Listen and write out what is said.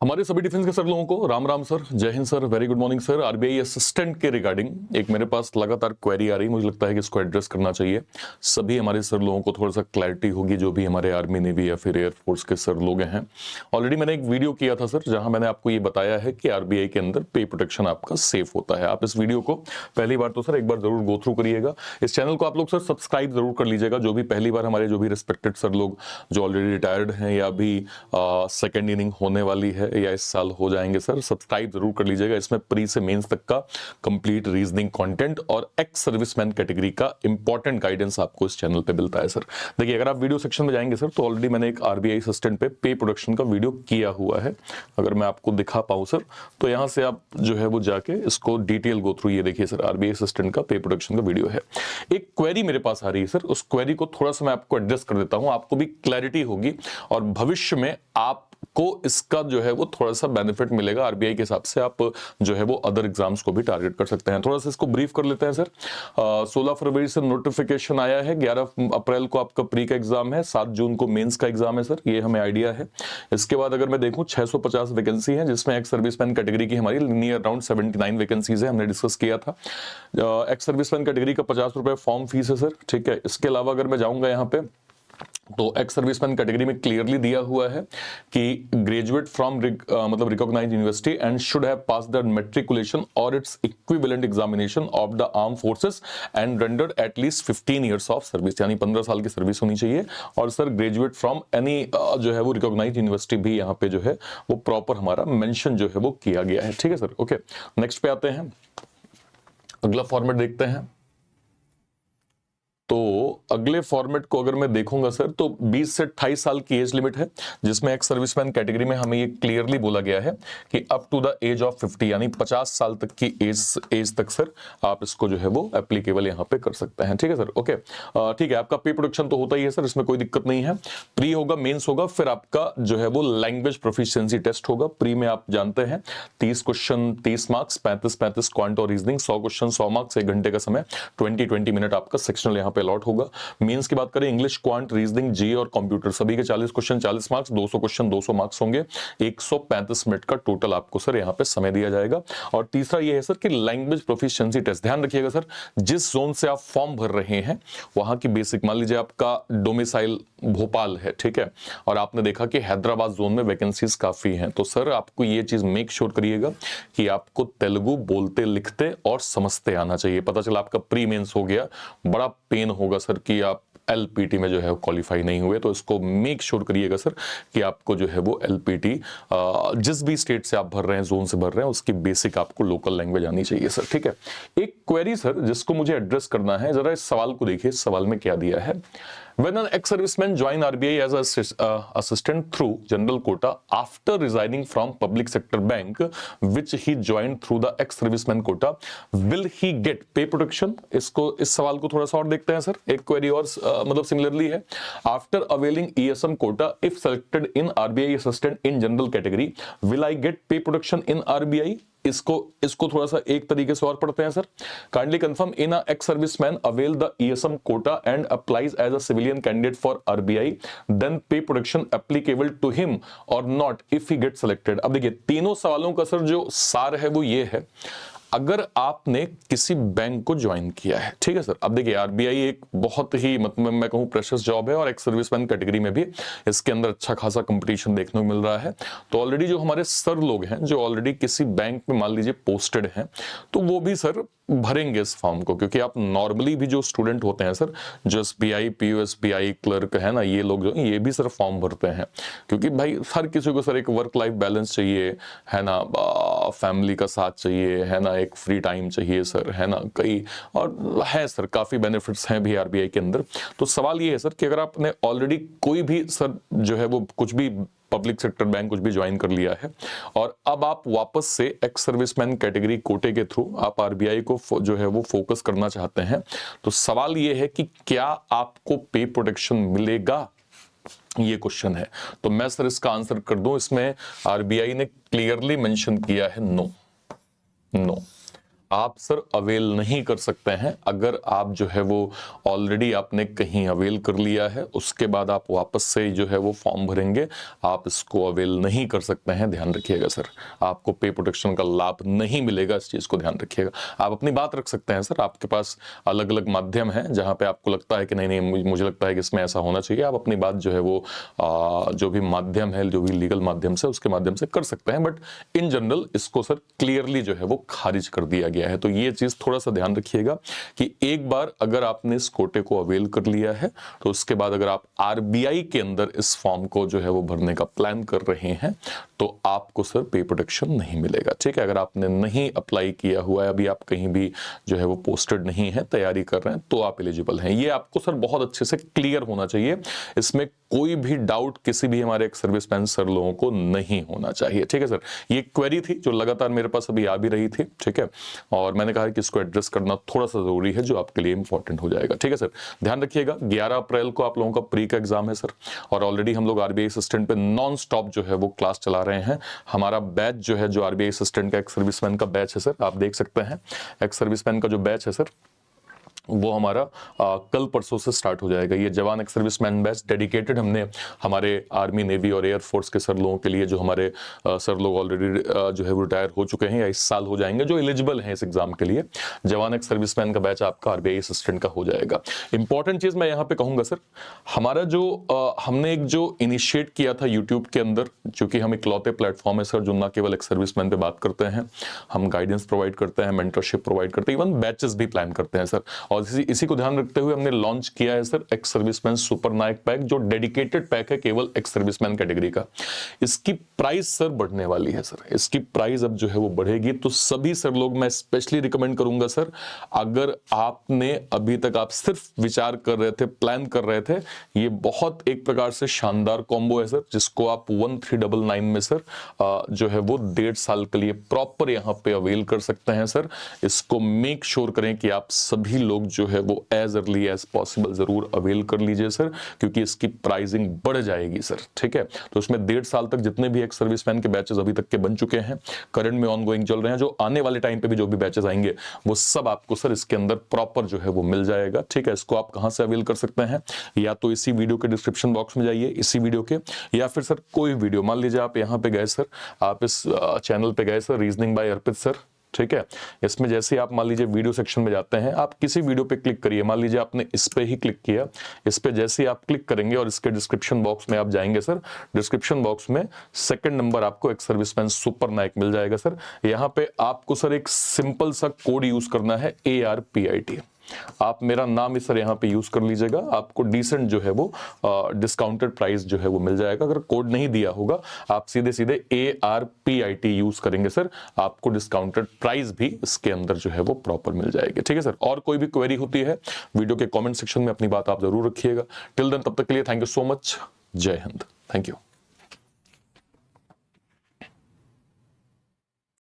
हमारे सभी डिफेंस के सर लोगों को राम राम सर, जय Hind sir, very good morning sir. RBI assistant के रिगार्डिंग एक मेरे पास लगातार क्वेरी आ रही, मुझे लगता है कि इसको एड्रेस करना चाहिए। सभी हमारे सर लोगों को थोड़ा सा क्लैरिटी होगी, जो भी हमारे आर्मी नेवी या फिर एयरफोर्स के सर लोग हैं। ऑलरेडी मैंने एक वीडियो किया था सर, जहां मैंने आपको ये बताया है कि आरबीआई के अंदर पे प्रोटेक्शन आपका सेफ होता है। आप इस वीडियो को पहली बार तो सर एक बार जरूर गो थ्रू करिएगा। इस चैनल को आप लोग सर सब्सक्राइब जरूर कर लीजिएगा। जो भी पहली बार हमारे जो भी रिस्पेक्टेड सर लोग जो ऑलरेडी रिटायर्ड हैं या अभी सेकेंड इनिंग होने वाली है या इस साल हो जाएंगे सर, सब्सक्राइब जरूर कर लीजिएगा। इसमें प्री से मेंस तक का कंप्लीट रीजनिंग कंटेंट और एक्स सर्विसमैन कैटेगरी का इंपॉर्टेंट गाइडेंस आपको इस चैनल पे मिलता है सर। देखिए, अगर आप वीडियो सेक्शन में जाएंगे सर तो ऑलरेडी मैंने एक आरबीआई असिस्टेंट पे प्रोडक्शन का वीडियो किया हुआ है। अगर मैं आपको दिखा पाऊं सर तो यहां से आप जो है वो जाके इसको डिटेल गो थ्रू, ये देखिए सर, आरबीआई असिस्टेंट का पे प्रोडक्शन का वीडियो है। एक क्वेरी मेरे पास आ रही है सर, उस क्वेरी को थोड़ा सा मैं आपको एड्रेस कर देता हूं, आपको भी क्लैरिटी होगी और भविष्य में आपको इसका जो है वो थोड़ा सा बेनिफिट मिलेगा। आरबीआई के हिसाब से आप जो है वो अदर एग्जाम्स को भी टारगेट कर सकते हैं। थोड़ा सा इसको ब्रीफ कर लेते हैं सर। 16 फरवरी से नोटिफिकेशन आया है, 11 अप्रैल को आपका प्री का एग्जाम है, 7 जून को मेंस का एग्जाम है सर, ये हमें आइडिया है। इसके बाद अगर मैं देखूं 650 वैकेंसी है, जिसमें एक्स सर्विसमैन कैटेगरी की हमारी नियर अराउंड 79 वैकेंसीज है, हमने डिस्कस किया था। एक्स सर्विसमैन कैटेगरी का 50 रुपए फॉर्म फीस है सर, ठीक है। इसके अलावा अगर मैं जाऊंगा यहाँ पे तो एक्स सर्विसमैन कैटेगरी में क्लियरली दिया हुआ है कि ग्रेजुएट फ्रॉम मतलब recognised university and should have pass the matriculation और its equivalent examination of the arm forces and rendered at least 15 years of service, यानी 15 साल की सर्विस होनी चाहिए। और सर ग्रेजुएट फ्रॉम एनी जो है वो रिकॉग्नाइज्ड यूनिवर्सिटी भी यहाँ पे जो है वो प्रॉपर हमारा मेंशन जो है वो किया गया है, ठीक है सर। ओके, नेक्स्ट पे आते हैं, अगला फॉर्मेट देखते हैं। तो अगले फॉर्मेट को अगर मैं देखूंगा सर तो 20 से 28 साल की एज लिमिट है, जिसमें एक सर्विसमैन कैटेगरी में हमें ये क्लियरली बोला गया है कि up to the age of 50 यानी 50 साल तक की एज तक सर आप इसको जो है वो एप्लीकेबल यहाँ पे कर सकते हैं, ठीक है सर। ओके, ठीक है, आपका पे प्रोडक्शन तो होता ही है सर, इसमें कोई दिक्कत नहीं है। प्री होगा, मेंस होगा, फिर आपका जो है वो लैंग्वेज प्रोफिशिएंसी टेस्ट होगा। प्री में आप जानते हैं 30 क्वेश्चन 30 मार्क्स, 35 क्वांट और रीजनिंग, 100 क्वेश्चन 100 मार्क्स, 1 घंटे का समय, 20 मिनट आपका सेक्शनल यहाँ पे अलॉट होगा। मेंस की बात करें, इंग्लिश, क्वांट, रीजनिंग, जी और कंप्यूटर सभी के 40 क्वेश्चन 40 मार्क्स, 200 क्वेश्चन 200 मार्क्स होंगे। 135 मिनट का टोटल आपको सर यहाँ पे समय दिया जाएगा। और तीसरा ये है सर कि लैंग्वेज प्रोफिशिएंसी टेस्ट, ध्यान रखिएगा सर, जिस जोन से आप फॉर्म भर रहे हैं वहां की बेसिक, मान लीजिए आपका डोमिसाइल भोपाल है, ठीक है, और आपने देखा कि हैदराबाद जोन में वैकेंसीज काफी हैं, तो सर आपको ये चीज मेक श्योर करिएगा कि आपको तेलुगु बोलते लिखते और समझते आना चाहिए। पता चला आपका प्री मेंस हो गया, बड़ा पेन होगा सर कि आप एलपीटी में जो है क्वालिफाई नहीं हुए, तो इसको मेक श्योर करिएगा सर कि आपको जो है वो एलपीटी जिस भी स्टेट से आप भर रहे हैं, जोन से भर रहे हैं, उसकी बेसिक आपको लोकल लैंग्वेज आनी चाहिए सर, ठीक है। एक क्वेरी सर जिसको मुझे एड्रेस करना है, जरा इस सवाल को देखिए, इस सवाल में क्या दिया है। When an ex-serviceman join RBI as a assistant through general quota after resigning from public sector bank, which he joined through the ex-serviceman quota, will he get pay protection? इसको, इस सवाल को थोड़ा सा और देखते हैं सर। एक क्वेरी और मतलब सिमिलरली है, after availing ESM quota if selected in RBI assistant in general category, will I get pay protection in RBI? इसको थोड़ा सा एक तरीके से और पढ़ते हैं sir. Kindly confirm, in a ex serviceman avail the ESM quota and applies as a civilian candidate for RBI, then pay protection applicable to him or not if he get selected. अब देखिए, तीनों सवालों का sir जो सार है वो ये है, अगर आपने किसी बैंक को ज्वाइन किया है, ठीक है सर। अब देखिए, आरबीआई एक बहुत ही मतलब मैं कहूं प्रेशियस जॉब है और एक्स सर्विसमैन कैटेगरी में भी इसके अंदर अच्छा खासा कंपटीशन देखने को मिल रहा है। तो ऑलरेडी जो हमारे सर लोग हैं जो ऑलरेडी किसी बैंक में मान लीजिए पोस्टेड हैं, तो वो भी सर भरेंगे इस फॉर्म को, क्योंकि आप नॉर्मली भी जो स्टूडेंट होते हैं सर, जो एसबीआई पीओएसबीआई क्लर्क है ना, ये लोग जो ये भी सर फॉर्म भरते हैं, क्योंकि भाई हर किसी को सर एक वर्क लाइफ बैलेंस चाहिए, है ना, फैमिली का साथ चाहिए, है ना, एक फ्री टाइम चाहिए सर, है ना, कई और है सर काफी बेनिफिट्स हैं भी आरबीआई के अंदर। तो सवाल ये है सर कि अगर आपने ऑलरेडी कोई भी सर जो है वो कुछ भी पब्लिक सेक्टर बैंक कुछ भी ज्वाइन कर लिया है और अब आप वापस से एक्स सर्विसमैन कैटेगरी कोटे के थ्रू आप आरबीआई को जो है वो फोकस करना चाहते हैं, तो सवाल ये है कि क्या आपको पे प्रोटेक्शन मिलेगा, ये क्वेश्चन है। तो मैं सर इसका आंसर कर दूं, इसमें आरबीआई ने क्लियरली मेंशन किया है नो। नो, आप सर अवेल नहीं कर सकते हैं। अगर आप जो है वो ऑलरेडी आपने कहीं अवेल कर लिया है, उसके बाद आप वापस से जो है वो फॉर्म भरेंगे, आप इसको अवेल नहीं कर सकते हैं। ध्यान रखिएगा सर, आपको पे प्रोटेक्शन का लाभ नहीं मिलेगा, इस चीज को ध्यान रखिएगा। आप अपनी बात रख सकते हैं सर, आपके पास अलग अलग माध्यम है जहां पे आपको लगता है कि नहीं नहीं मुझे लगता है कि इसमें ऐसा होना चाहिए, आप अपनी बात जो है वो जो भी माध्यम है, जो भी लीगल माध्यम से, उसके माध्यम से कर सकते हैं। बट इन जनरल इसको सर क्लियरली जो है वो खारिज कर दिया गया है। तो ये चीज थोड़ा सा ध्यान रखिएगा कि एक बार अगर आपने इस कोटे को अवेल कर लिया है, तो उसके बाद अगर आप आरबीआई के अंदर इस फॉर्म को जो है वो भरने का प्लान कर रहे हैं, तो आपको सर पे प्रोटेक्शन नहीं मिलेगा। ठीक है, अगर आपने नहीं अप्लाई किया हुआ है, अभी आप कहीं भी जो है वो पोस्टेड नहीं है, तैयारी कर रहे हैं, तो आप एलिजिबल हैं। ये आपको सर बहुत अच्छे से क्लियर होना चाहिए, इसमें कोई भी डाउट किसी भी हमारे एक सर्विसमैन सर लोगों को नहीं होना चाहिए। ठीक है सर, ये क्वेरी थी जो लगातार मेरे पास अभी आ भी रही थी। ठीक है, और मैंने कहा कि इसको एड्रेस करना थोड़ा सा जरूरी है, जो आपके लिए इंपॉर्टेंट हो जाएगा। ठीक है सर, ध्यान रखिएगा 11 अप्रैल को आप लोगों का प्री का एग्जाम है सर, और ऑलरेडी हम लोग आरबीआई असिस्टेंट पे नॉन स्टॉप जो है वो क्लास चला रहे हैं। हमारा बैच जो है, जो आरबीआई असिस्टेंट का एक्स सर्विसमैन का बैच है सर, आप देख सकते हैं एक्स सर्विसमैन का जो बैच है सर, वो हमारा कल परसों से स्टार्ट हो जाएगा। ये जवान एक्स सर्विसमैन बैच डेडिकेटेड हमने हमारे आर्मी, नेवी और एयरफोर्स के सर लोगों के लिए, जो हमारे सर लोग ऑलरेडी जो है वो रिटायर हो चुके हैं या इस साल हो जाएंगे, जो एलिजिबल हैं इस एग्जाम के लिए, जवान एक्स सर्विसमैन का बैच आपका आरबीआई असिस्टेंट का हो जाएगा। इंपॉर्टेंट चीज मैं यहाँ पे कहूंगा सर, हमारा जो हमने एक जो इनिशिएट किया था यूट्यूब के अंदर, चूंकि हम इकलौते प्लेटफॉर्म है सर जो ना केवल एक्स सर्विसमैन पे बात करते हैं, हम गाइडेंस प्रोवाइड करते हैं, मेंटरशिप प्रोवाइड करते हैं, इवन बैचेस भी प्लान करते हैं सर। और इसी को ध्यान रखते हुए हमने लॉन्च किया है सर एक्स सर्विसमैन सुपर नायक पैक, जो डेडिकेटेड पैक है केवल एक्स सर्विसमैन कैटेगरी का। इसकी प्राइस सर बढ़ने वाली है सर, इसकी प्राइस अब जो है वो बढ़ेगी। तो सभी सर लोग मैं स्पेशली रिकमेंड करूंगा सर, अगर आपने अभी तक आप सिर्फ विचार कर रहे थे, प्लान कर रहे थे, ये बहुत एक प्रकार से शानदार कॉम्बो है सर, जिसको आप 1399 में सर जो है वो 1.5 साल के लिए प्रॉपर यहां पे अवेल कर सकते हैं सर। इसको मेक श्योर करें कि आप सभी लोग जो है वो एज अर्ली एज पॉसिबल जरूर अवेल कर लीजिए सर, क्योंकि इसकी प्राइसिंग बढ़ जाएगी सर। ठीक है, तो इसमें 1.5 साल तक जितने भी एक्स सर्विसमैन के बैचेस अभी तक के बन चुके हैं, करंट में ऑनगोइंग चल रहे हैं, जो आने वाले टाइम पे भी जो भी बैचेस आएंगे, वो सब आपको सर इसके अंदर प्रॉपर जो है वो मिल जाएगा। ठीक है, इसको आप कहां से अवेल कर सकते हैं, या तो इसी वीडियो के डिस्क्रिप्शन बॉक्स में जाइए, इसी वीडियो के, या फिर सर कोई वीडियो, मान लीजिए आप यहां पे गए सर, आप इस चैनल पे गए सर, रीजनिंग बाय अर्पित सर। ठीक है, इसमें जैसे आप मान लीजिए वीडियो सेक्शन में जाते हैं, आप किसी वीडियो पे क्लिक करिए, मान लीजिए आपने इस पे ही क्लिक किया, इस पे जैसे ही आप क्लिक करेंगे और इसके डिस्क्रिप्शन बॉक्स में आप जाएंगे सर, डिस्क्रिप्शन बॉक्स में सेकंड नंबर आपको एक्स सर्विसमैन सुपर नायक मिल जाएगा सर। यहाँ पे आपको सर एक सिंपल सा कोड यूज करना है, ARPIT। आप मेरा नाम इस सर यहाँ पे यूज कर लीजिएगा, आपको डिसेंट जो है वो डिस्काउंटेड प्राइस जो है वो मिल जाएगा। अगर कोड नहीं दिया होगा, आप सीधे सीधे ARPIT यूज करेंगे सर, आपको डिस्काउंटेड प्राइस भी इसके अंदर जो है वो प्रॉपर मिल जाएगी। ठीक है सर, और कोई भी क्वेरी होती है वीडियो के कमेंट सेक्शन में अपनी बात आप जरूर रखिएगा। टिल देन, तब तक के लिए थैंक यू सो मच, जय हिंद, थैंक यू।